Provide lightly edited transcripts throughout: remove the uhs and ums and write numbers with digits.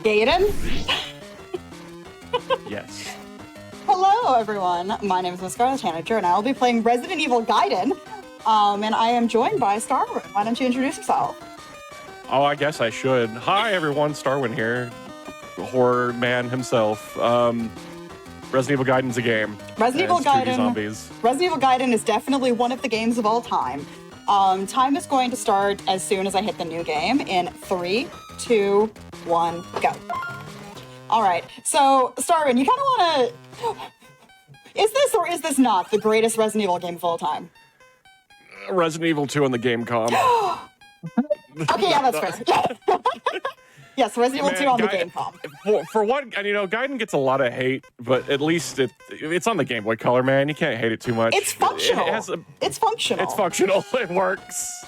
Gaiden? Yes. Hello, everyone. My name is Miss Scarlet Tanager, and I will be playing Resident Evil Gaiden. And I am joined by Starwin. Why don't you introduce yourself? Oh, I guess I should. Hi, everyone. Starwin here. Horror man himself. Resident Evil Gaiden's a game. Resident Evil Gaiden. Zombies. Resident Evil Gaiden is definitely one of the games of all time. Time is going to start as soon as I hit the new game in 3, 2, 1, go. All right. So, Starwin, you kind of want to... Is this or is this not the greatest Resident Evil game of all time? Resident Evil 2 on the GameCom. Okay, yeah, that's fair. Yes, Resident Evil 2 on the GameCom. For one, and you know, Gaiden gets a lot of hate, but at least it's on the Game Boy Color, man. You can't hate it too much. It's functional. It's functional. It's functional. It works.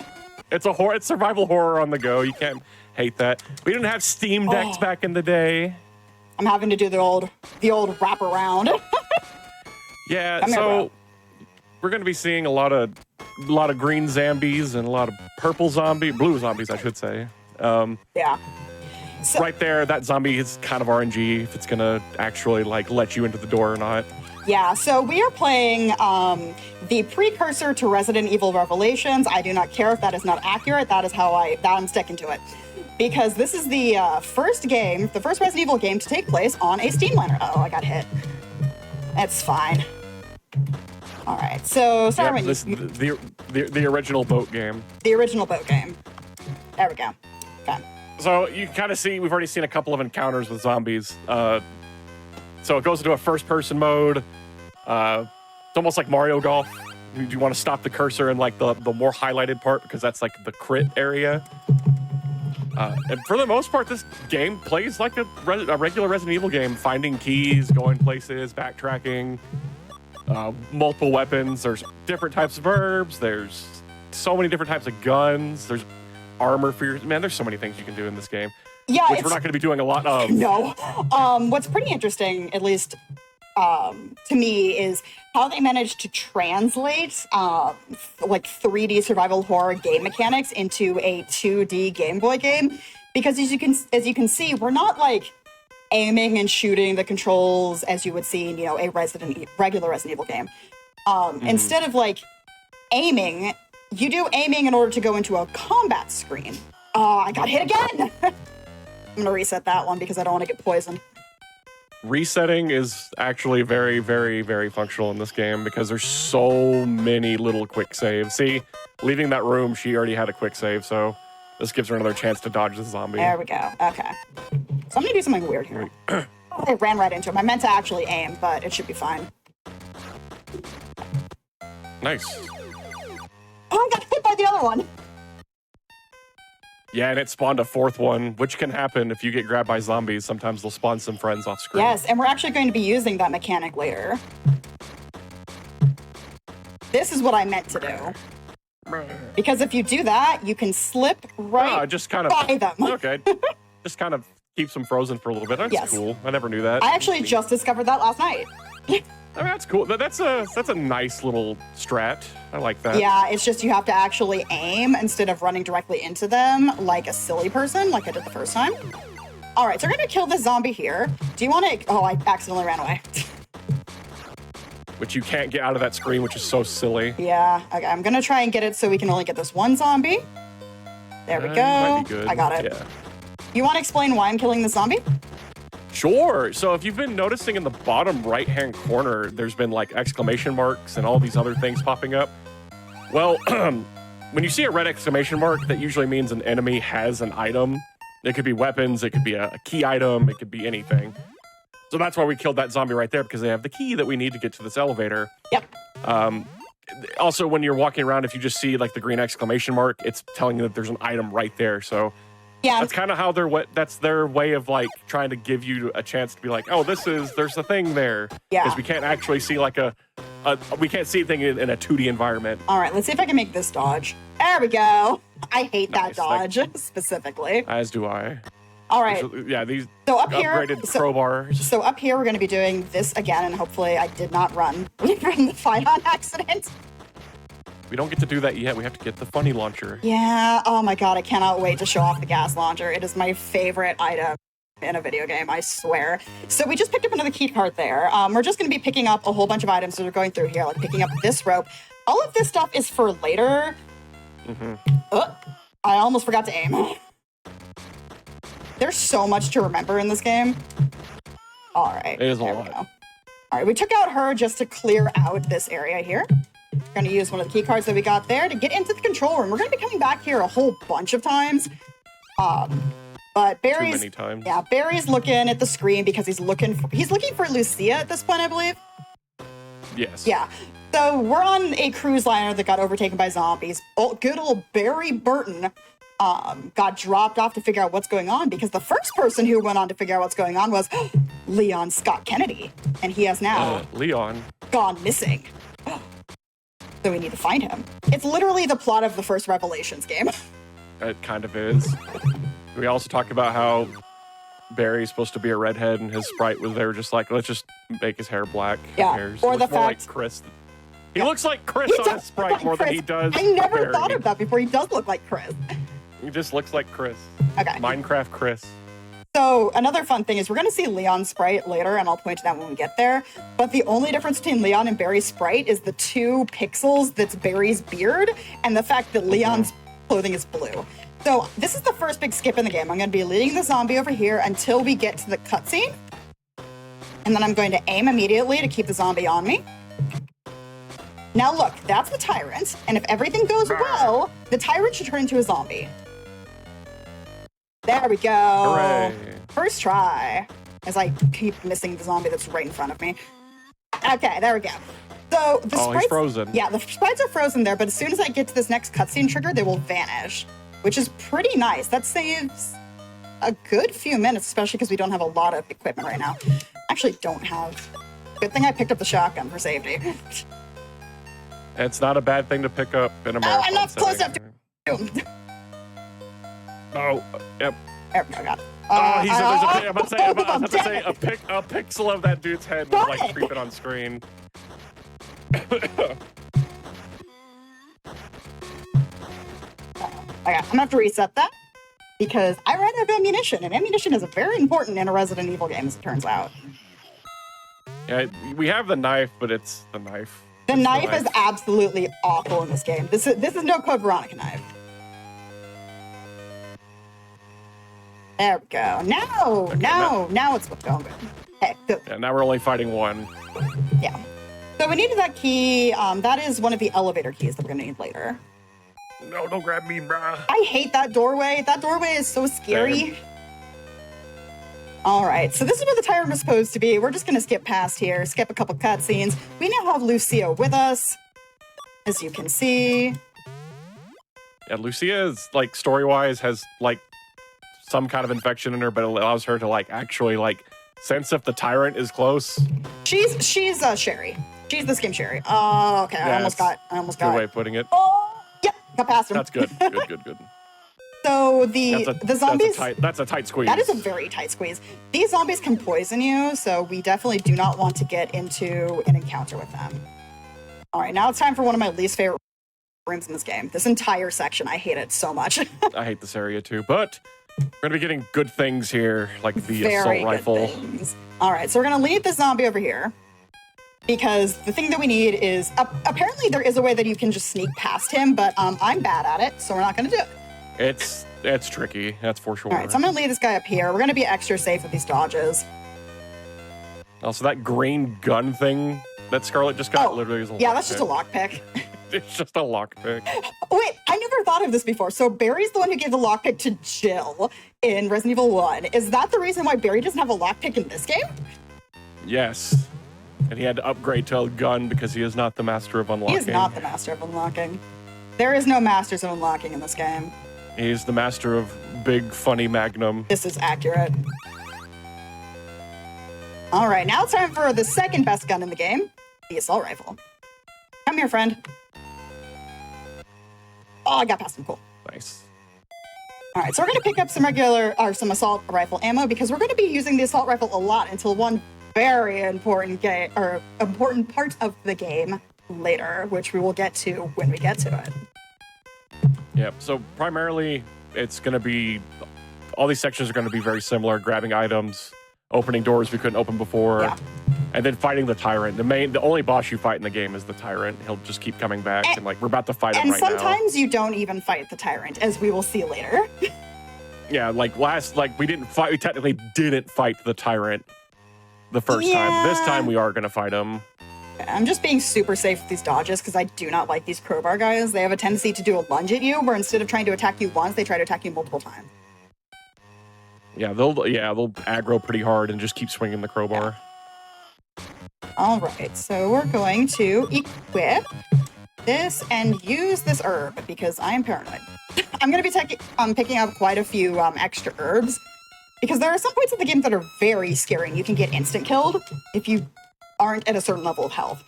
It's it's survival horror on the go. You can't hate that. We didn't have Steam Decks back in the day. I'm having to do the old wraparound. Yeah, Come here, bro. We're going to be seeing a lot of green zombies and a lot of blue zombies, I should say. Yeah. So, right there, that zombie is kind of RNG if it's going to actually like let you into the door or not. yeah, so we are playing the precursor to Resident Evil Revelations. I do not care if that is not accurate. That is how I'm sticking to it. Because this is the first Resident Evil game to take place on a Steam liner. Oh, I got hit. It's fine. All right, so sorry. Yep, the original boat game. The original boat game. There we go. Okay. So you kind of see, we've already seen a couple of encounters with zombies. So it goes into a first-person mode. It's almost like Mario Golf. You want to stop the cursor in like the more highlighted part because that's like the crit area. And for the most part, this game plays like a regular Resident Evil game, finding keys, going places, backtracking, multiple weapons. There's different types of herbs. There's so many different types of guns. There's armor for your... Man, there's so many things you can do in this game. Yeah, which we're not going to be doing a lot of. No. What's pretty interesting, at least to me, is how they managed to translate like 3D survival horror game mechanics into a 2D Game Boy game. Because as you can see, we're not like aiming and shooting the controls as you would see in, a regular Resident Evil game. Instead of like aiming, you do aiming in order to go into a combat screen. Oh, I got hit again. I'm gonna reset that one because I don't want to get poisoned. Resetting is actually very, very, very functional in this game because there's so many little quick saves. See, leaving that room, she already had a quick save, so this gives her another chance to dodge the zombie. There we go. Okay. So I'm gonna do something weird here. I ran right into him. I meant to actually aim, but it should be fine. Nice. Oh, I got hit by the other one. Yeah, and it spawned a fourth one, which can happen if you get grabbed by zombies. Sometimes they'll spawn some friends off screen. Yes, and we're actually going to be using that mechanic later. This is what I meant to do. Because if you do that, you can slip right just kind of, by them. Okay. Just kind of keeps them frozen for a little bit. That's cool. I never knew that. I actually just discovered that last night. I mean, that's cool. That's a nice little strat. I like that. Yeah, it's just you have to actually aim instead of running directly into them like a silly person, like I did the first time. All right, so we're gonna kill this zombie here. Do you want to? Oh, I accidentally ran away. Which you can't get out of that screen, which is so silly. Yeah. Okay, I'm gonna try and get it so we can only get this one zombie. There we go. Might be good. I got it. Yeah. You want to explain why I'm killing the zombie? Sure. So if you've been noticing in the bottom right-hand corner, there's been like exclamation marks and all these other things popping up. Well, when you see a red exclamation mark, that usually means an enemy has an item. It could be weapons, it could be a key item, it could be anything. So that's why we killed that zombie right there, because they have the key that we need to get to this elevator. Yep. Also, when you're walking around, if you just see like the green exclamation mark, it's telling you that there's an item right there. So yeah, that's kind of how that's their way of like trying to give you a chance to be like, oh, there's a thing there. Yeah. Because we can't actually see like we can't see anything in a 2D environment. All right, let's see if I can make this dodge. There we go. I hate that dodge specifically. As do I. All right. These so up here, upgraded crowbars. So up here, we're going to be doing this again, and hopefully I did not run from the fight on accident. We don't get to do that yet. We have to get the funny launcher. Yeah. Oh my God. I cannot wait to show off the gas launcher. It is my favorite item. in a video game, I swear. So we just picked up another key card there. We're just going to be picking up a whole bunch of items as we're going through here, like picking up this rope. All of this stuff is for later. I almost forgot to aim. There's so much to remember in this game. All right. It is a lot. All right, we took out her just to clear out this area here. Going to use one of the key cards that we got there to get into the control room. We're going to be coming back here a whole bunch of times. But Barry's, too many times. Yeah, Barry's looking at the screen because he's looking for Lucia at this point, I believe. Yes. Yeah. So we're on a cruise liner that got overtaken by zombies. Good old Barry Burton got dropped off to figure out what's going on because the first person who went on to figure out what's going on was Leon Scott Kennedy, and he has now Leon gone missing. So we need to find him. It's literally the plot of the first Revelations game. It kind of is. We also talked about how Barry's supposed to be a redhead, and his sprite was there just like, let's just make his hair black. Yeah, or the fact like Chris. He looks like Chris on his sprite more than he does. I never Barry. thought of that before. He does look like Chris. He just looks like Chris. Okay. Minecraft Chris. So another fun thing is we're going to see Leon's sprite later, and I'll point to that when we get there. But the only difference between Leon and Barry's sprite is the 2 pixels that's Barry's beard and the fact that Leon's clothing is blue. So this is the first big skip in the game. I'm going to be leading the zombie over here until we get to the cutscene. And then I'm going to aim immediately to keep the zombie on me. Now look, that's the tyrant. And if everything goes well, the tyrant should turn into a zombie. There we go. Hooray. First try. As I keep missing the zombie that's right in front of me. Okay, there we go. So the sprites, he's frozen. Yeah, the sprites are frozen there, but as soon as I get to this next cutscene trigger, they will vanish, which is pretty nice. That saves a good few minutes, especially because we don't have a lot of equipment right now. Actually, don't have. Good thing I picked up the shotgun for safety. It's not a bad thing to pick up in a Oh, marathon I'm not close setting. enough to. Oh, yep. There we go, got it. I'm about to say a pixel of that dude's head was like creeping on screen. Okay, I'm gonna have to reset that because I ran out of ammunition, and ammunition is very important in a Resident Evil game, as it turns out. Yeah, we have the knife, but it's the knife. The knife is absolutely awful in this game. This is no Code Veronica knife. There we go. Now it's going good. Hey, good. Yeah, now we're only fighting one. Yeah. So we needed that key. That is one of the elevator keys that we're gonna need later. No, don't grab me, bruh. I hate that doorway. That doorway is so scary. Same. All right, so this is where the tyrant was supposed to be. We're just gonna skip past here, skip a couple cutscenes. We now have Lucia with us, as you can see. Yeah, Lucia is like story-wise has like some kind of infection in her, but it allows her to like actually like sense if the tyrant is close. She's Sherry. She's this game Sherry. Oh, okay. Yeah, I almost got Good way of putting it. Oh, yep, got past him. That's good. Good. So the zombies. That's a tight squeeze. That is a very tight squeeze. These zombies can poison you, so we definitely do not want to get into an encounter with them. All right, now it's time for one of my least favorite rooms in this game. This entire section, I hate it so much. I hate this area too, but we're gonna be getting good things here, like the Very assault good rifle. things. All right, so we're gonna leave the zombie over here because the thing that we need is apparently there is a way that you can just sneak past him, but I'm bad at it, so we're not gonna do it. It's tricky, that's for sure. All right, so I'm gonna leave this guy up here. We're gonna be extra safe with these dodges. Also, that green gun thing that Scarlet just got literally is a yeah, that's just a lockpick. It's just a lockpick. Wait, I never thought of this before. So Barry's the one who gave the lockpick to Jill in Resident Evil 1. Is that the reason why Barry doesn't have a lockpick in this game? Yes. And he had to upgrade to a gun because he is not the master of unlocking. He is not the master of unlocking. There is no masters of unlocking in this game. He's the master of big, funny magnum. This is accurate. All right, now it's time for the second best gun in the game, the assault rifle. Come here, friend. Oh, I got past him. Cool. Nice. All right, so we're going to pick up some assault rifle ammo because we're going to be using the assault rifle a lot until one very important important part of the game later, which we will get to when we get to it. Yep. So primarily, it's going to be all these sections are going to be very similar, grabbing items, opening doors we couldn't open before, Yeah. and then fighting the Tyrant. The only boss you fight in the game is the Tyrant. He'll just keep coming back, and like, we're about to fight him And right now. sometimes you don't even fight the Tyrant, as we will see later. Yeah, like we technically didn't fight the Tyrant the first time. This time we are going to fight him. I'm just being super safe with these dodges because I do not like these crowbar guys. They have a tendency to do a lunge at you, where instead of trying to attack you once, they try to attack you multiple times. Yeah, they'll aggro pretty hard and just keep swinging the crowbar. All right, so we're going to equip this and use this herb because I am paranoid. I'm going to be picking up quite a few extra herbs because there are some points in the game that are very scary and you can get instant killed if you aren't at a certain level of health.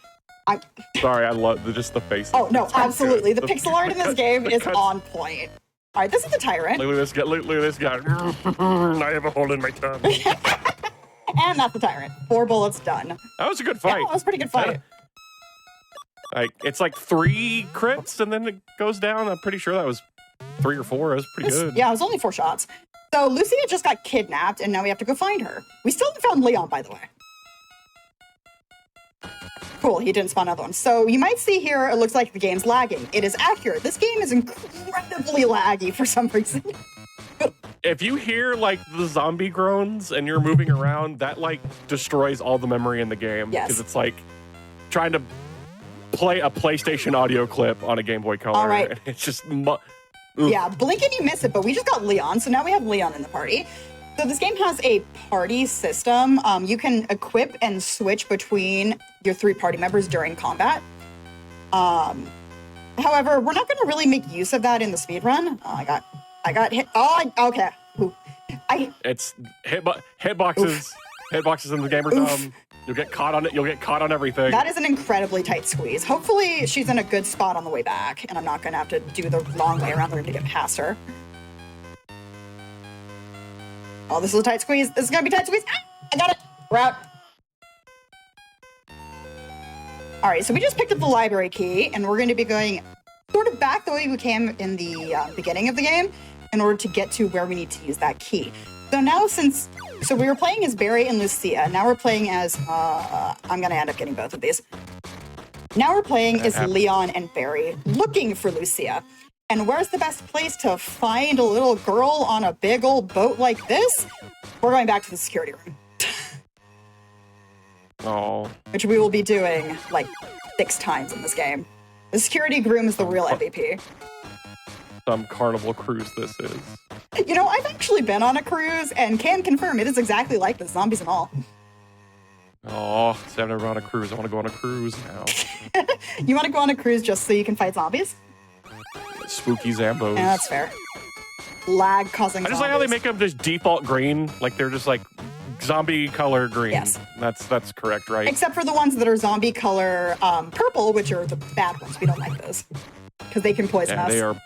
Sorry, I love just the face. Oh, no, absolutely. The The pixel art in this game is on point. All right, this is the Tyrant. Look at this guy. Look at this guy. I have a hole in my tongue. And that's the Tyrant. 4 bullets done. That was a good fight. Yeah, that was a pretty good fight. Like, it's like 3 crits and then it goes down. I'm pretty sure that was 3 or 4. That was pretty good. Yeah, it was only 4 shots. So Lucia just got kidnapped and now we have to go find her. We still haven't found Leon, by the way. Cool, he didn't spawn another one. So you might see here, it looks like the game's lagging. It is accurate. This game is incredibly laggy for some reason. If you hear like the zombie groans and you're moving around, that like destroys all the memory in the game. Yes. Because it's like trying to play a PlayStation audio clip on a Game Boy Color. All right. It's just Yeah, blink and you miss it, but we just got Leon, so now we have Leon in the party. So this game has a party system. You can equip and switch between your 3 party members during combat. However, we're not going to really make use of that in the speedrun. Oh, I got hit. Oh, okay. Ooh. It's hitboxes. Hitboxes in the game are dumb. You'll get caught on it. You'll get caught on everything. That is an incredibly tight squeeze. Hopefully she's in a good spot on the way back, and I'm not going to have to do the long way around the room to get past her. Oh, this is a tight squeeze. This is going to be a tight squeeze. Ah, I got it. We're out. All right, so we just picked up the library key, and we're going to be going sort of back the way we came in the beginning of the game in order to get to where we need to use that key. So now so we were playing as Barry and Lucia. Now we're playing as, I'm going to end up getting both of these. Now we're playing as Leon and Barry, looking for Lucia. And where's the best place to find a little girl on a big old boat like this? We're going back to the security room. Oh. Which we will be doing like 6 times in this game. The security room is the real MVP. Some carnival cruise this is. You know, I've actually been on a cruise and can confirm it is exactly like this, zombies and all. Oh, see, I've never been on a cruise. I want to go on a cruise now. You want to go on a cruise just so you can fight zombies? Spooky Zambos. Yeah, that's fair. Lag causing I just like how they make them just default green. Like they're just like zombie color green. Yes. That's correct, right? Except for the ones that are zombie color purple, which are the bad ones. We don't like those. Because they can poison us. They are.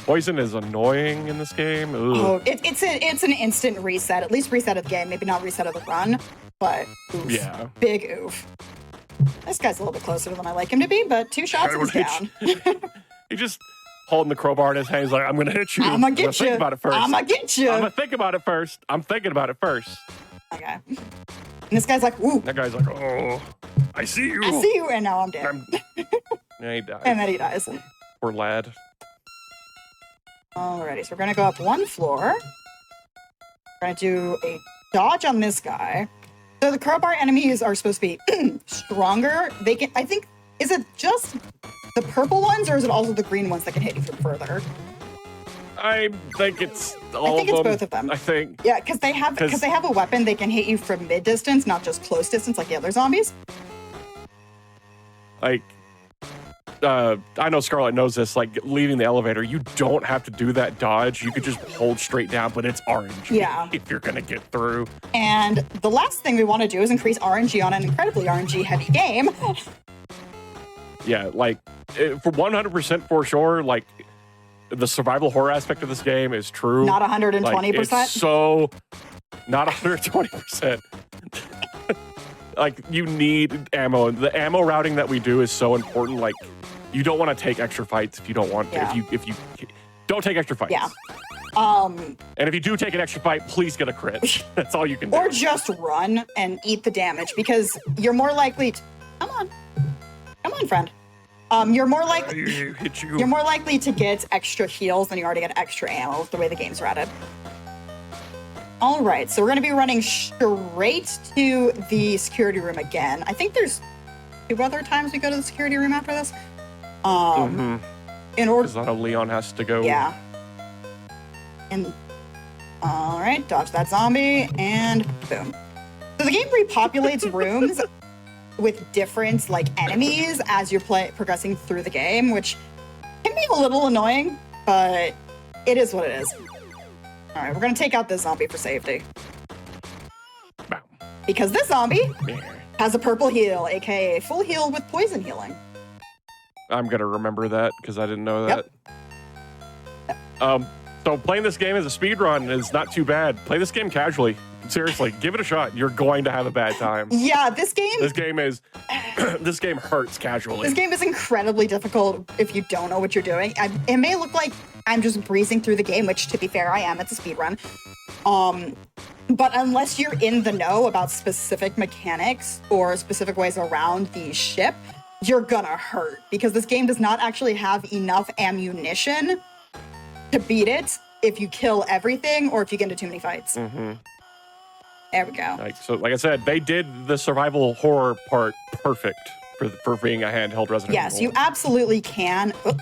Poison is annoying in this game. Ugh. Oh, it's an instant reset. At least reset of the game. Maybe not reset of the run. But oof. Yeah. Big oof. This guy's a little bit closer than I like him to be, but 2 shots and he's down. He just holding the crowbar in his hand. He's like, I'm going to hit you. I'm going to get you. Think about it first. I'm going to get you. I'm going to think about it first. I'm thinking about it first. Okay. And this guy's like, ooh. That guy's like, oh, I see you. I see you, and now I'm dead. Yeah, he dies. And then he dies. Poor lad. Alrighty, so we're gonna go up 1 floor. We're gonna do a dodge on this guy. So the crowbar enemies are supposed to be stronger. They can, I think, is it just the purple ones or is it also the green ones that can hit you from further? I think it's all I think it's both of them. I think. Yeah, because they have a weapon they can hit you from mid distance, not just close distance like the other zombies. Like, I know Scarlet knows this, like leaving the elevator, you don't have to do that dodge. You could just hold straight down, but it's RNG. Yeah. If you're going to get through. And the last thing we want to do is increase RNG on an incredibly RNG heavy game. Yeah, like for 100% for sure, like the survival horror aspect of this game is true. Not 120%. Like, it's so not 120%. Like you need ammo. The ammo routing that we do is so important. Like you don't want to take extra fights if you don't want to. Yeah. If you don't take extra fights. Yeah. And if you do take an extra bite, please get a crit. That's all you can do. Or just run and eat the damage, because you're more likely to... Come on, friend. You're more likely... hit you. You're more likely to get extra heals than you are to get extra ammo, the way the game's routed. All right, so we're going to be running straight to the security room again. I think there's 2 other times we go to the security room after this. In order... Because I know Leon has to go. Yeah. And... All right, dodge that zombie, and boom. So the game repopulates rooms with different, like, enemies as you're progressing through the game, which can be a little annoying, but it is what it is. All right, we're going to take out this zombie for safety. Wow. Because this zombie Yeah. has a purple heal, aka full heal with poison healing. I'm going to remember that because I didn't know that. So playing this game as a speedrun is not too bad. Play this game casually. Seriously, give it a shot. You're going to have a bad time. Yeah, this game is this game hurts casually. This game is incredibly difficult if you don't know what you're doing. It may look like I'm just breezing through the game, which, to be fair, I am. It's a speedrun. But unless you're in the know about specific mechanics or specific ways around the ship, you're gonna hurt, because this game does not actually have enough ammunition to beat it if you kill everything or if you get into too many fights. There we go. Like I said, they did the survival horror part perfect for being a handheld Resident Evil. Yes, you absolutely can. Oh,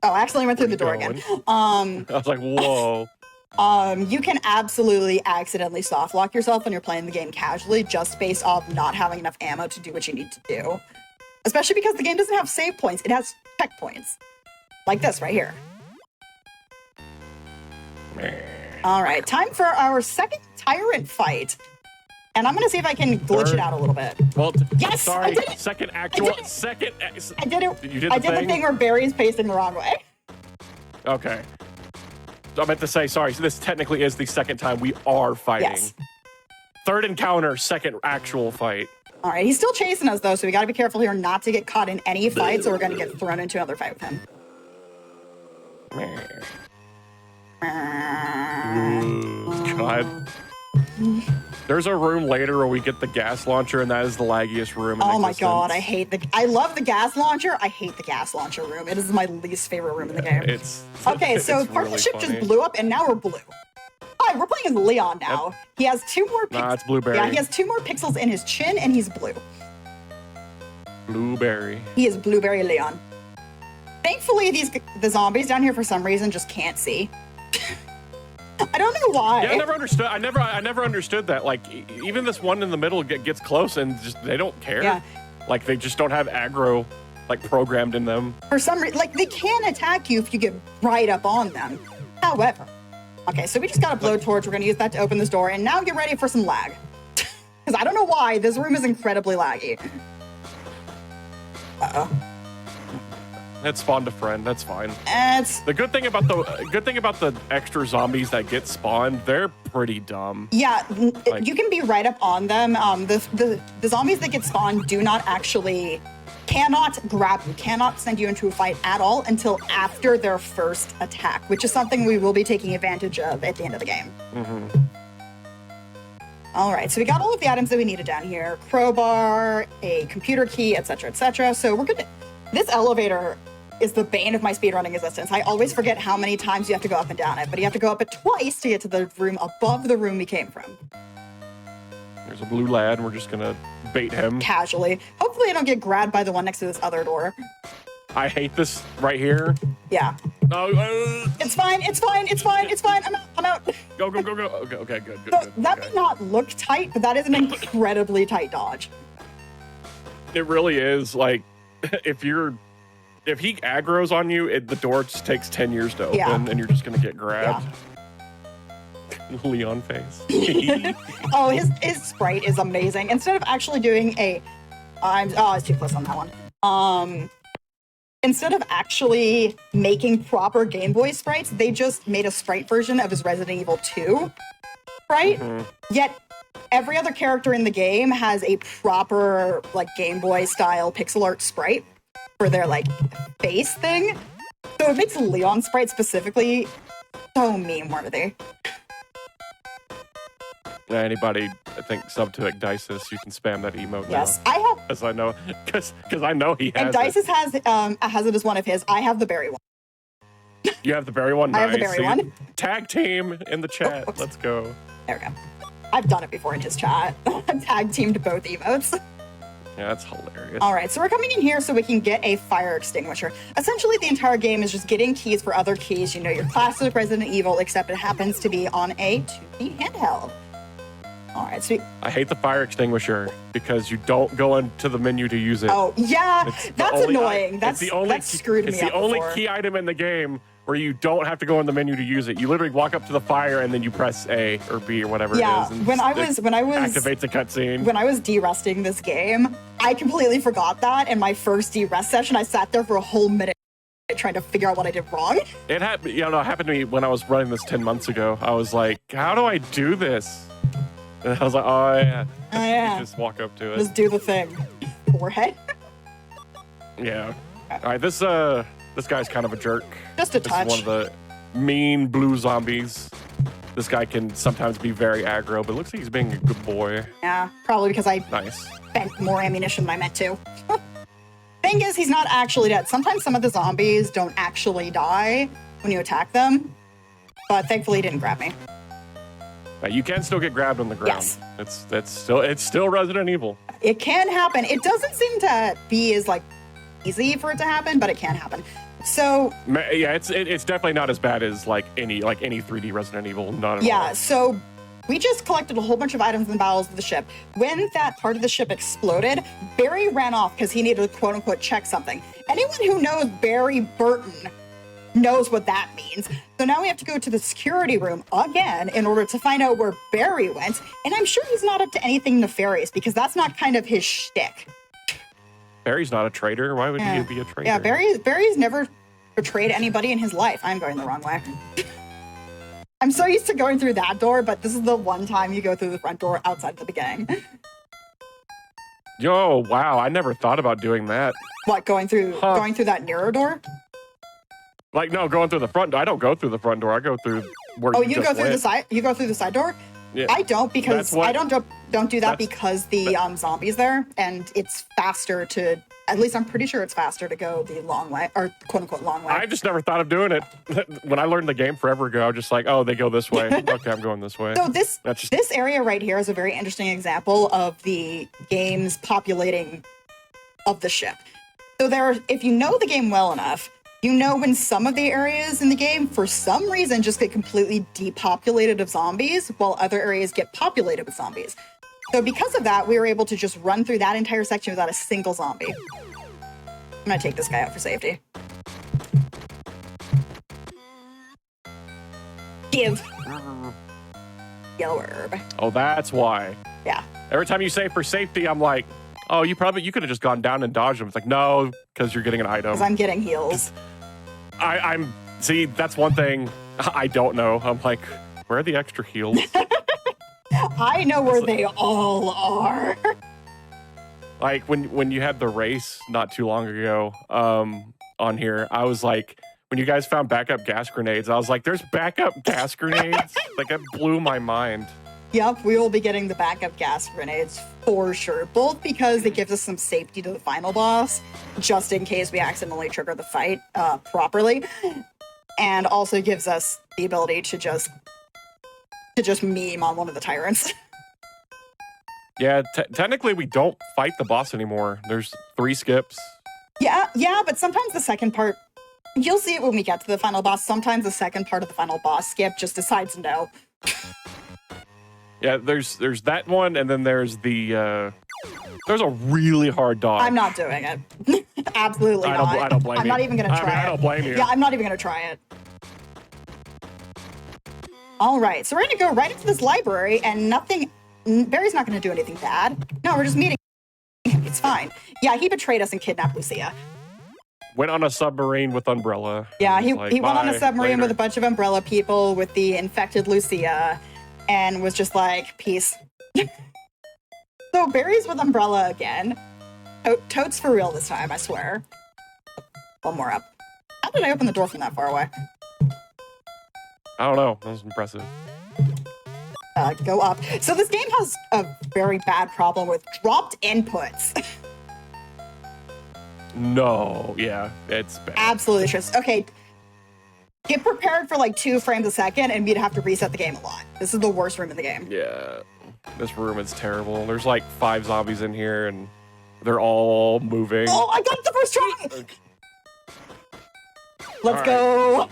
I accidentally went through the door again. I was like, whoa. You can absolutely accidentally soft lock yourself when you're playing the game casually, just based off not having enough ammo to do what you need to do. Especially because the game doesn't have save points, it has checkpoints. Like this right here. All right, time for our second tyrant fight. And I'm gonna see if I can glitch it out a little bit. Well, yes, sorry, I did it. second actual, I did it. You did I did the thing where Barry's pacing the wrong way. Okay. So I meant to say, sorry, so this technically is the second time we are fighting. Yes. Third encounter, second actual fight. All right, he's still chasing us though, so we gotta be careful here not to get caught in any fights or we're gonna get thrown into another fight with him. God. There's a room later where we get the gas launcher, and that is the laggiest room in Oh my existence. god, I love the gas launcher. I hate the gas launcher room. It is my least favorite room in the game. Okay, so it's part of the really ship funny. just blew up, and now we're blue. Hi, we're playing as Leon now. He has 2 more pixels. Nah, it's Blueberry. Yeah, he has 2 more pixels in his chin, and he's blue. Blueberry. He is Blueberry Leon. Thankfully, the zombies down here for some reason just can't see. I don't know why. Yeah, I never understood. I never understood that. Like, even this one in the middle gets close, and just they don't care. Yeah. Like, they just don't have aggro, like, programmed in them. For some reason, like, they can attack you if you get right up on them. However, okay, so we just got a blowtorch. We're gonna use that to open this door, and now get ready for some lag. Because I don't know why, this room is incredibly laggy. Uh-oh. It spawned a friend. That's fine. It's... The good thing about the extra zombies that get spawned, they're pretty dumb. Yeah, Like- you can be right up on them. The zombies that get spawned do not actually... cannot grab you, cannot send you into a fight at all until after their first attack, which is something we will be taking advantage of at the end of the game. All right, so we got all of the items that we needed down here. Crowbar, a computer key, etc., etc. So we're good. This elevator is the bane of my speedrunning existence. I always forget how many times you have to go up and down it, but you have to go up it twice to get to the room above the room we came from. There's a blue lad, and we're just gonna bait him. Casually. Hopefully I don't get grabbed by the one next to this other door. I hate this right here. Yeah. No, It's fine, it's fine, it's fine, it's fine. I'm out. go. Okay, good. So that okay. may not look tight, but that is an incredibly tight dodge. It really is. Like, if he aggroes on you, the door just takes 10 years to open, Yeah. and you're just gonna get grabbed. Leon face. Oh, his sprite is amazing. Instead of actually doing it's too close on that one. Instead of actually making proper Game Boy sprites, they just made a sprite version of his Resident Evil 2 sprite. Yet every other character in the game has a proper, like, Game Boy style pixel art sprite for their, like, face thing. So it makes Leon sprite specifically so meme-worthy. Yeah, anybody, I think, sub to Ecdysis, you can spam that emote Yes, now. I have. Because I know, because I know he has Ecdysis has it as one of his. I have the berry one. You have the berry one? I have the Nice. berry one. Tag team in the chat. Oops. Let's go. There we go. I've done it before in his chat. Tag teamed both emotes. Yeah, that's hilarious. All right, so we're coming in here so we can get a fire extinguisher. Essentially, the entire game is just getting keys for other keys. You know, your classic Resident Evil, except it happens to be on a 2D handheld. All right, so I hate the fire extinguisher because you don't go into the menu to use it. oh yeah, that's annoying. That screwed me up. It's the only before. key item in the game where you don't have to go in the menu to use it. You literally walk up to the fire and then you press A or B or whatever it is. And when I was activates a cutscene. When I was de-rusting this game, I completely forgot that. In my first de-rust session, I sat there for a whole minute trying to figure out what I did wrong. It happened. It happened to me when I was running this 10 months ago. I was like, how do I do this? And I was like, oh yeah. Oh, yeah. You just walk up to it. Just do the thing. Forehead. Yeah. All right. This guy's kind of a jerk. Just a This touch. is one of the mean blue zombies. This guy can sometimes be very aggro, but it looks like he's being a good boy. Yeah, probably because I Nice. spent more ammunition than I meant to. Thing is, he's not actually dead. Sometimes some of the zombies don't actually die when you attack them, but thankfully he didn't grab me. But you can still get grabbed on the ground. Yes. It's still Resident Evil. It can happen. It doesn't seem to be as easy for it to happen, but it can happen. So Yeah, it's definitely not as bad as like any 3D Resident Evil. Not at all. yeah, so we just collected a whole bunch of items in the bowels of the ship. When that part of the ship exploded, Barry ran off because he needed to quote unquote check something. Anyone who knows Barry Burton knows what that means. So now we have to go to the security room again in order to find out where Barry went. And I'm sure he's not up to anything nefarious because that's not kind of his shtick. Barry's not a traitor. Why would he be a traitor? Yeah, Barry's never betrayed anybody in his life. I'm going the wrong way. I'm so used to going through that door, but this is the one time you go through the front door outside of the beginning. Yo, wow! I never thought about doing that. What, going through that mirror door? Like, no, going through the front door. I don't go through the front door. I go through where Oh, you you just go through went. the side. You go through the side door. Yeah. I don't because I don't do that that's- because the zombies there, and it's faster to. At least I'm pretty sure it's faster to go the long way, or quote unquote long way. I just never thought of doing it. When I learned the game forever ago, I was just like, oh, they go this way. Okay, I'm going this way. So this That's just- this area right here is a very interesting example of the game's populating of the ship. So if you know the game well enough, you know when some of the areas in the game, for some reason, just get completely depopulated of zombies, while other areas get populated with zombies. So because of that, we were able to just run through that entire section without a single zombie. I'm gonna take this guy out for safety. Give. Yellow herb. Oh, that's why. Yeah. Every time you say for safety, I'm like, oh, you could have just gone down and dodged them. It's like, no, because you're getting an item. Because I'm getting heals. See, that's one thing I don't know. I'm like, where are the extra heals? I know where they all are. Like when you had the race not too long ago on here, I was like, when you guys found backup gas grenades, I was like, there's backup gas grenades? Like, that blew my mind. Yep, we will be getting the backup gas grenades for sure. Both because it gives us some safety to the final boss, just in case we accidentally trigger the fight properly, and also gives us the ability to just meme on one of the tyrants. Yeah, technically we don't fight the boss anymore. There's 3 skips. Yeah, but sometimes the second part, you'll see it when we get to the final boss. Sometimes the second part of the final boss skip just decides no. Yeah, there's that one, and then there's the there's a really hard dodge. I'm not doing it. Absolutely not. I don't blame you. I'm not even gonna try it. I don't blame you. Yeah, I'm not even gonna try it. All right, so we're gonna go right into this library, and Barry's not gonna do anything bad. No, we're just meeting him. It's fine. Yeah, he betrayed us and kidnapped Lucia. Went on a submarine with Umbrella. Yeah, he was went on a "Bye, submarine later." with a bunch of Umbrella people with the infected Lucia, and was just like, peace. So Barry's with Umbrella again. Totes for real this time, I swear. One more up. How did I open the door from that far away? I don't know. That was impressive. Go up. So this game has a very bad problem with dropped inputs. No, yeah, it's bad. Absolutely just okay. Get prepared for like 2 frames a second and we'd have to reset the game a lot. This is the worst room in the game. Yeah, this room is terrible. There's like 5 zombies in here and they're all moving. Oh, I got it the first try! Okay. Let's go.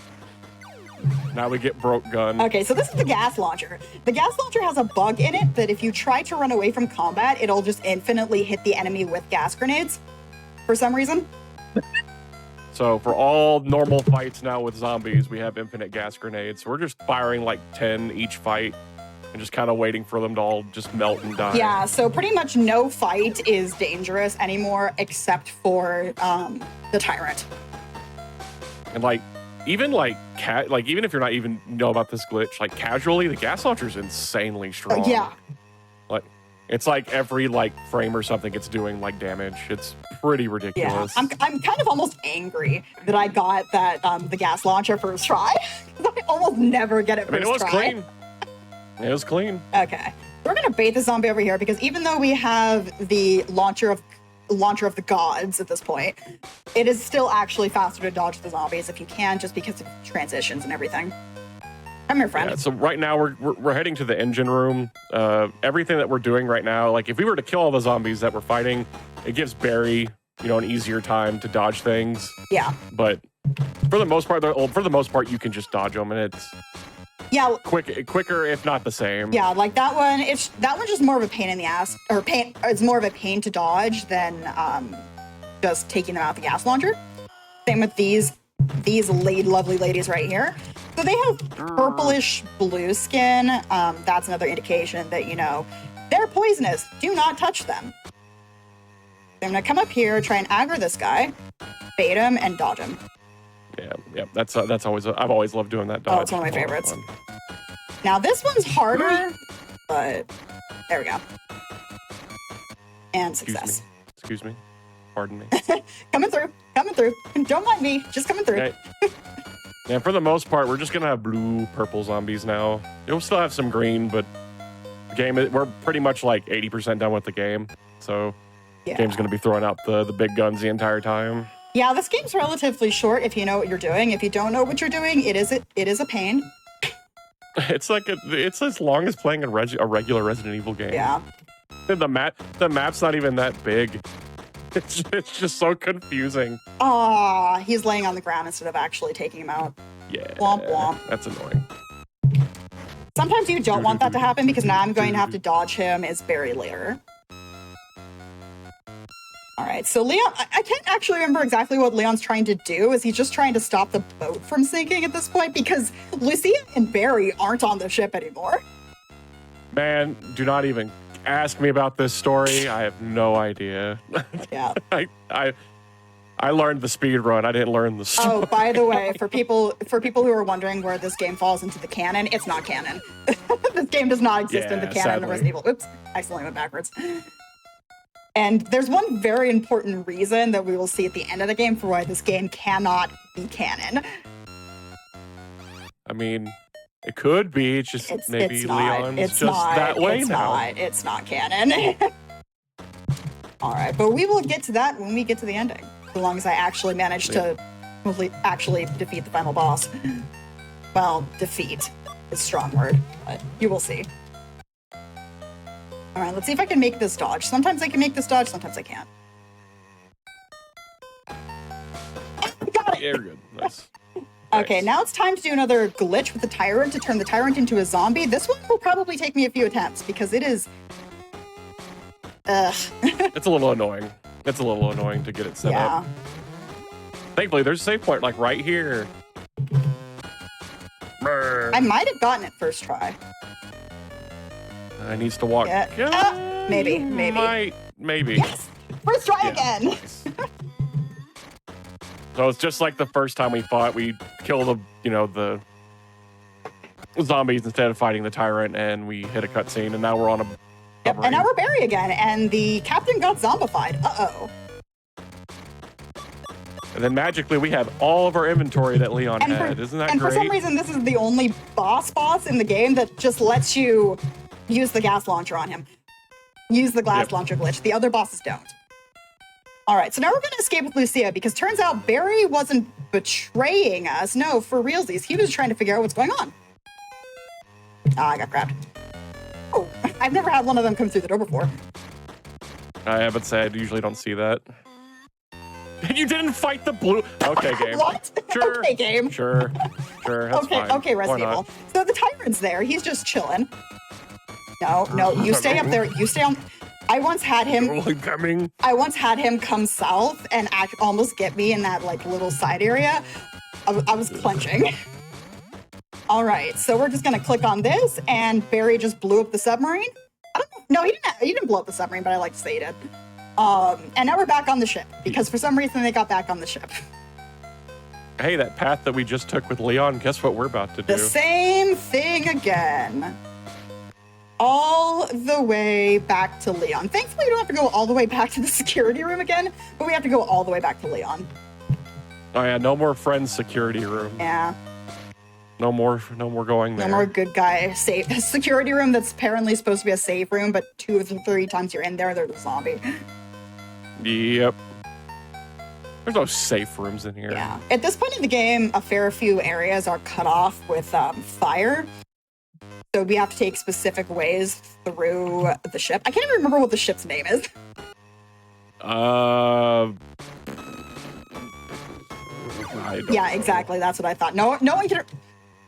Now we get broke gun. Okay, so this is the gas launcher. The gas launcher has a bug in it that if you try to run away from combat, it'll just infinitely hit the enemy with gas grenades for some reason. So for all normal fights now with zombies, we have infinite gas grenades. So we're just firing like 10 each fight and just kind of waiting for them to all just melt and die. Yeah, so pretty much no fight is dangerous anymore except for the tyrant. And like, even like even if you're not even know about this glitch, like casually, the gas launcher's insanely strong. Yeah. Like it's like every like frame or something it's doing like damage. It's pretty Yeah, ridiculous. I'm kind of almost angry that I got that the gas launcher first try. I almost never get it I mean, first it was try. clean. It was clean. Okay, we're gonna bait the zombie over here because even though we have the launcher of the gods at this point, it is still actually faster to dodge the zombies if you can, just because of transitions and everything. Come here, friend. Yeah, so right now we're heading to the engine room. Everything that we're doing right now, like if we were to kill all the zombies that we're fighting, it gives Barry, you know, an easier time to dodge things. Yeah. But for the most part, you can just dodge them, and it's Yeah. quicker if not the same. Yeah, like that one. That one's just more of a pain in the ass, or pain. It's more of a pain to dodge than just taking them out the gas launcher. Same with these lovely ladies right here. So they have purplish blue skin. That's another indication that, you know, they're poisonous. Do not touch them. I'm gonna come up here, try and aggro this guy, bait him, and dodge him. Yeah. That's always. I've always loved doing that dodge. Oh, it's one of my It's a lot favorites. fun. Now this one's harder, but there we go. And success. Excuse me. Pardon me. Coming through. Don't mind me, just coming through. Okay. Yeah, for the most part, we're just gonna have blue, purple zombies now. You'll still have some green, but the game, we're pretty much like 80% done with the game. So Yeah. the game's gonna be throwing out the big guns the entire time. Yeah, this game's relatively short if you know what you're doing. If you don't know what you're doing, it is a pain. It's like it's as long as playing a regular Resident Evil game. Yeah. The map's not even that big. It's just so confusing. Ah, he's laying on the ground instead of actually taking him out. Yeah. Womp womp. That's annoying. Sometimes you don't want that to happen because now I'm going to have to dodge him as Barry later. All right, so Leon, I can't actually remember exactly what Leon's trying to do. Is he just trying to stop the boat from sinking at this point? Because Lucia and Barry aren't on the ship anymore. Man, do not even ask me about this story. I have no idea. Yeah. I learned the speed run. I didn't learn the story. Oh, by the way, for people who are wondering where this game falls into the canon, it's not canon. This game does not exist in the Yeah, canon sadly. of Resident Evil. Oops, I accidentally went backwards. And there's one very important reason that we will see at the end of the game for why this game cannot be canon. I mean, it could be. It's just maybe it's not. Leon's It's just not. that way It's now. not. It's not canon. All right, but we will get to that when we get to the ending. As long as I actually manage to actually defeat the final boss. Well, defeat is a strong word, but you will see. All right, let's see if I can make this dodge. Sometimes I can make this dodge, sometimes I can't. Got it! Yeah, you're good. Nice. Okay, Nice. now it's time to do another glitch with the tyrant to turn the tyrant into a zombie. This one will probably take me a few attempts because it is... It's a little annoying. It's a little annoying to get it set yeah. up. Thankfully, there's a save point like right here. I might have gotten it first try. I needs to walk. Yeah. Maybe. Maybe. Yes! First try Yeah. again! Nice. So it's just like the first time we fought. We kill the zombies instead of fighting the tyrant, and we hit a cutscene, and now we're on a Yep, and now we're Barry again, and the captain got zombified. Uh-oh. And And then magically we have all of our inventory that Leon had. Isn't that great? And for some great? reason, this is the only boss in the game that just lets you use the gas launcher on him. Use the glass launcher glitch. The other bosses don't. All right, so now we're going to escape with Lucia because turns out Barry wasn't betraying us. No, for realsies. He was trying to figure out what's going on. Ah, I got grabbed. Oh, I've never had one of them come through the door before. I haven't said. Usually don't see that. You didn't fight the blue. Okay, game. What? Sure. Okay, game. Sure. That's fine. Okay, Resident Evil. So the tyrant's there. He's just chilling. No, you stay up there. You stay on. I once had him come south and almost get me in that like little side area. I was clenching. All right, so we're just gonna click on this, and Barry just blew up the submarine. I don't know. No, he didn't blow up the submarine, but I like to say he did. And now we're back on the ship because for some reason they got back on the ship. Hey, that path that we just took with Leon, guess what we're about to do? The same thing again. All the way back to Leon. Thankfully, we don't have to go all the way back to the security room again, but we have to go all the way back to Leon. Oh yeah, no more friends security room. Yeah. No more going there. No more good guy safe security room that's apparently supposed to be a safe room, but 2 of the 3 times you're in there, there's a zombie. Yep. There's no safe rooms in here. Yeah. At this point in the game, a fair few areas are cut off with fire. So we have to take specific ways through the ship. I can't even remember what the ship's name is. Yeah, exactly. That's what I thought. No one can.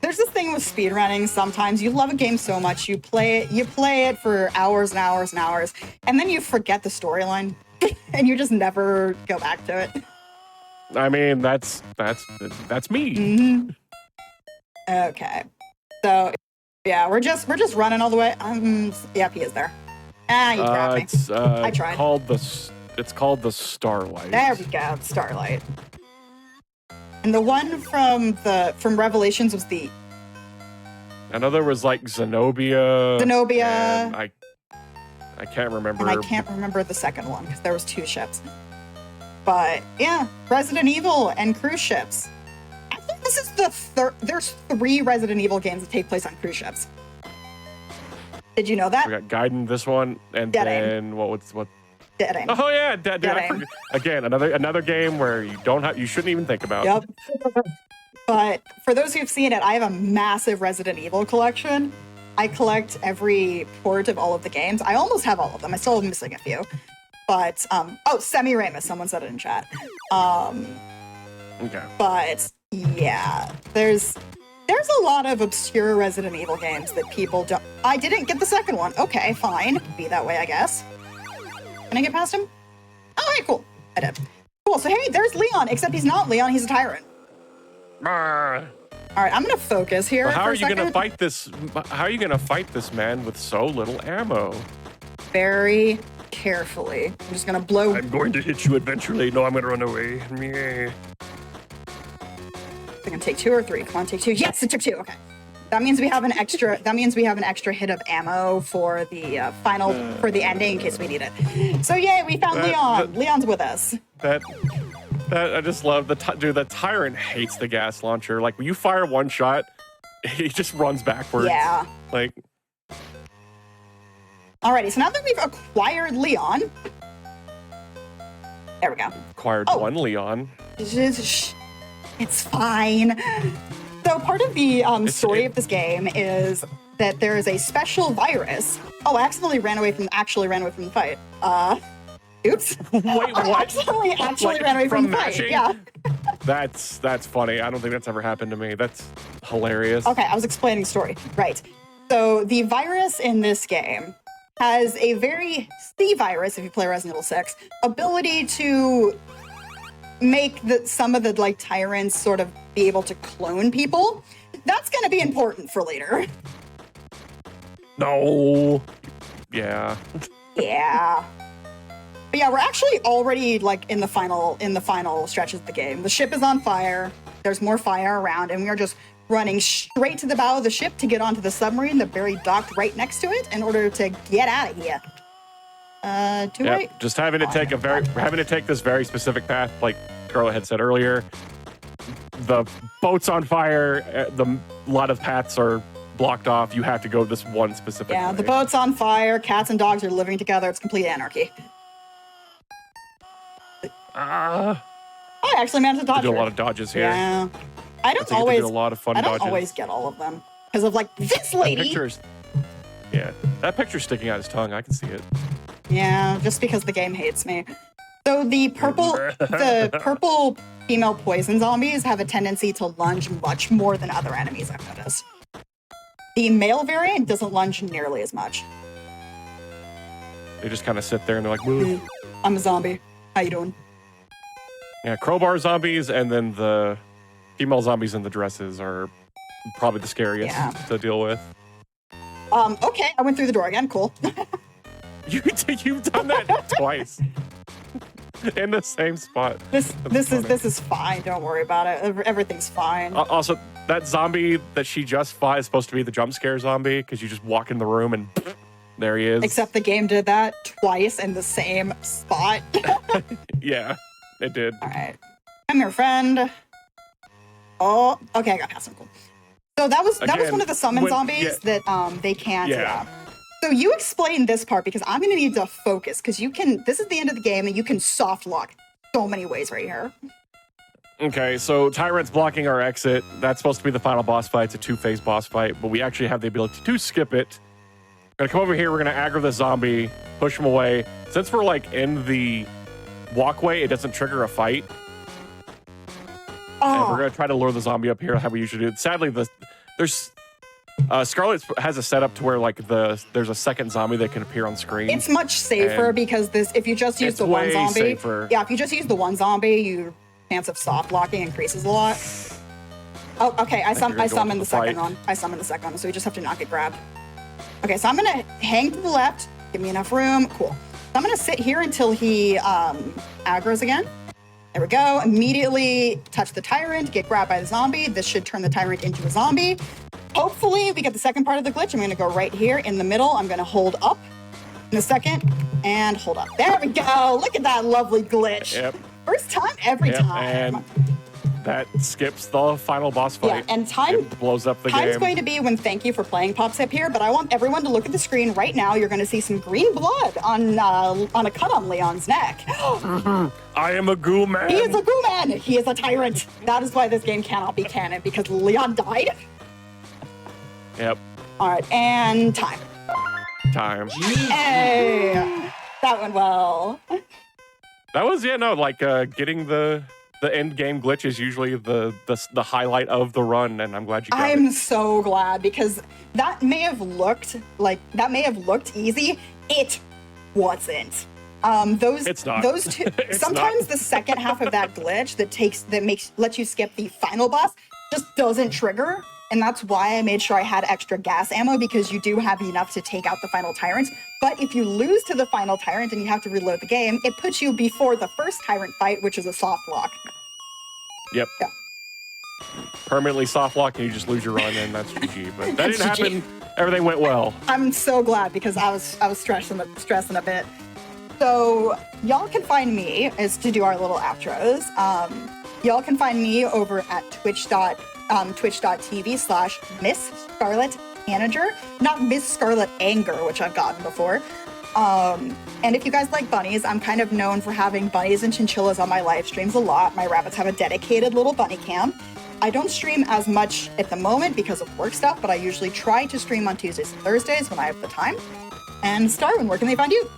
There's this thing with speedrunning. Sometimes you love a game so much, you play it for hours and hours and hours, and then you forget the storyline, and you just never go back to it. I mean, that's me. Mm-hmm. Okay, so yeah, we're just running all the way. Yep, he is there. You grabbed me. I tried. It's called the Starlight. There we go, Starlight. And the one from Revelations was the. I know there was like Zenobia. And I can't remember. And I can't remember the second one because there was 2 ships. But yeah, Resident Evil and cruise ships. I think this is the third. There's 3 Resident Evil games that take place on cruise ships. Did you know that? We got Gaiden, this one, and Dead then Aim. what? Dead Aim. Oh yeah, Dead Aim. Again, another game where you shouldn't even think about. Yep. But for those who've seen it, I have a massive Resident Evil collection. I collect every port of all of the games. I almost have all of them. I still am missing a few. But Semiramis, someone said it in chat. Okay. But yeah, there's a lot of obscure Resident Evil games that people don't. I didn't get the second one. Okay, fine. Be that way, I guess. Can I get past him? Oh, hey, cool. I did. Cool. So hey, there's Leon. Except he's not Leon. He's a tyrant. All right, I'm gonna focus here. How are you gonna fight this? How are you gonna fight this man with so little ammo? Very carefully. I'm just gonna blow. I'm going to hit you eventually. No, I'm gonna run away. Is it gonna take 2 or 3? Come on, take 2. Yes, it took 2. Okay. That means we have an extra. That means we have an extra hit of ammo for the for the ending in case we need it. So yay, we found Leon. Leon's with us. That I just love dude. The tyrant hates the gas launcher. Like when you fire one shot, he just runs backwards. Yeah. Like. Alrighty. So now that we've acquired Leon, there we go. Acquired one Leon. It's fine. So part of the story of this game is that there is a special virus. Oh, I actually ran away from the fight. Oops. Wait, what? I actually ran away from the fight. Mashing? Yeah. That's funny. I don't think that's ever happened to me. That's hilarious. Okay, I was explaining the story. Right. So the virus in this game has a very C-virus, if you play Resident Evil 6, ability to make some of the like tyrants sort of be able to clone people. That's going to be important for later. No. Yeah. Yeah. But yeah, we're actually already like in the final stretches of the game. The ship is on fire. There's more fire around, and we are just running straight to the bow of the ship to get onto the submarine that Barry docked right next to it in order to get out of here. Just having to take this very specific path like Scarlet had said earlier. The boat's on fire. A lot of paths are blocked off. You have to go this one specific way. The boat's on fire. Cats and dogs are living together. It's complete anarchy. I actually managed to dodge. Do a lot of dodges here. Yeah, I don't always. A lot of fun dodges. Always get all of them because of like this lady. That picture's sticking out his tongue. I can see it. Yeah, just because the game hates me. So the purple female poison zombies have a tendency to lunge much more than other enemies, I've noticed. The male variant doesn't lunge nearly as much. They just kind of sit there and they're like, move. I'm a zombie. How you doing? Yeah, crowbar zombies and then the female zombies in the dresses are probably the scariest to deal with. Okay, I went through the door again. Cool. You've done that twice. In the same spot. This is fine. Don't worry about it. Everything's fine. Also, that zombie that she just fought is supposed to be the jump scare zombie because you just walk in the room and there he is. Except the game did that twice in the same spot. Yeah, it did. All right. Come here, friend. Oh, okay, I got past him. Cool. So that was one of the summon zombies that they can't. Yeah. So you explain this part because I'm going to need to focus because this is the end of the game and you can soft lock so many ways right here. Okay, so Tyrant's blocking our exit. That's supposed to be the final boss fight. It's a 2-phase boss fight, but we actually have the ability to skip it. We're going to come over here. We're going to aggro the zombie, push him away. Since we're like in the walkway, it doesn't trigger a fight. And we're going to try to lure the zombie up here how we usually do. Sadly, there's... Scarlet has a setup to where like there's a second zombie that can appear on screen. It's much safer because if you just use the one zombie, if you just use the one zombie, your chance of soft locking increases a lot. Oh, okay. I summoned the second one. I summoned the second one, so we just have to not get grabbed. Okay, so I'm gonna hang to the left. Give me enough room. Cool. So I'm gonna sit here until he aggro's again. There we go. Immediately touch the tyrant. Get grabbed by the zombie. This should turn the tyrant into a zombie. Hopefully, we get the second part of the glitch. I'm going to go right here in the middle. I'm going to hold up in a second and hold up. There we go. Look at that lovely glitch. Yep. First time, every time. And that skips the final boss fight. Yeah, and time blows up the game. Time's going to be when Thank You for Playing pops up here, but I want everyone to look at the screen right now. You're going to see some green blood on a cut on Leon's neck. I am a goo man. He is a goo man. He is a tyrant. That is why this game cannot be canon, because Leon died. Yep. All right, and time. Hey, that went well. That was getting the end game glitch is usually the highlight of the run, and I'm glad you got it. I'm so glad because that may have looked easy. It wasn't. It's not. Those two. Sometimes the second half of that glitch lets you skip the final boss just doesn't trigger. And that's why I made sure I had extra gas ammo, because you do have enough to take out the final tyrant. But if you lose to the final tyrant and you have to reload the game, it puts you before the first tyrant fight, which is a soft lock. Yep. Yeah. Permanently soft lock and you just lose your run, and that's GG. But that didn't happen. Everything went well. I'm so glad because I was stressing a bit. So y'all can find me as to do our little outros. Y'all can find me over at twitch.tv/Miss Scarlet Tanager, not Miss Scarlet Anger, which I've gotten before. And if you guys like bunnies, I'm kind of known for having bunnies and chinchillas on my live streams a lot. My rabbits have a dedicated little bunny cam. I don't stream as much at the moment because of work stuff, but I usually try to stream on Tuesdays and Thursdays when I have the time. And Starwin, where can they find you?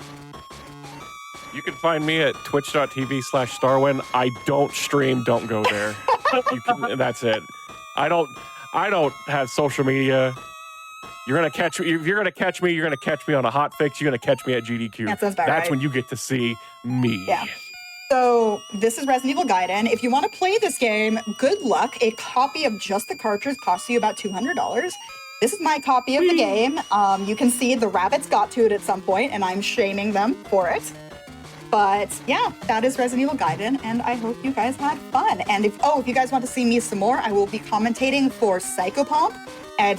You can find me at twitch.tv/Starwin. I don't stream, don't go there. That's it. I don't have social media. You're gonna catch me. If you're gonna catch me, you're gonna catch me on a Hotfix. You're gonna catch me at GDQ. That sounds about That's right. when you get to see me. Yeah. So this is Resident Evil Gaiden. If you want to play this game, good luck. A copy of just the cartridge costs you about $200. This is my copy of the game. You can see the rabbits got to it at some point, and I'm shaming them for it. But yeah, that is Resident Evil Gaiden, and I hope you guys had fun. And if you guys want to see me some more, I will be commentating for Psychopomp at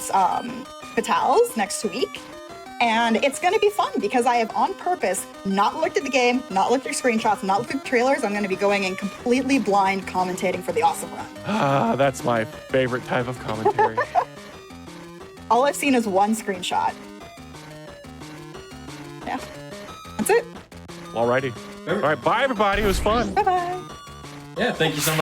Patal's next week. And it's going to be fun because I have on purpose not looked at the game, not looked at screenshots, not looked at trailers. I'm going to be going in completely blind commentating for the awesome run. Ah, that's my favorite type of commentary. All I've seen is one screenshot. Yeah. That's it. Alrighty. All right, bye everybody. It was fun. Bye-bye. Yeah, thank you so much.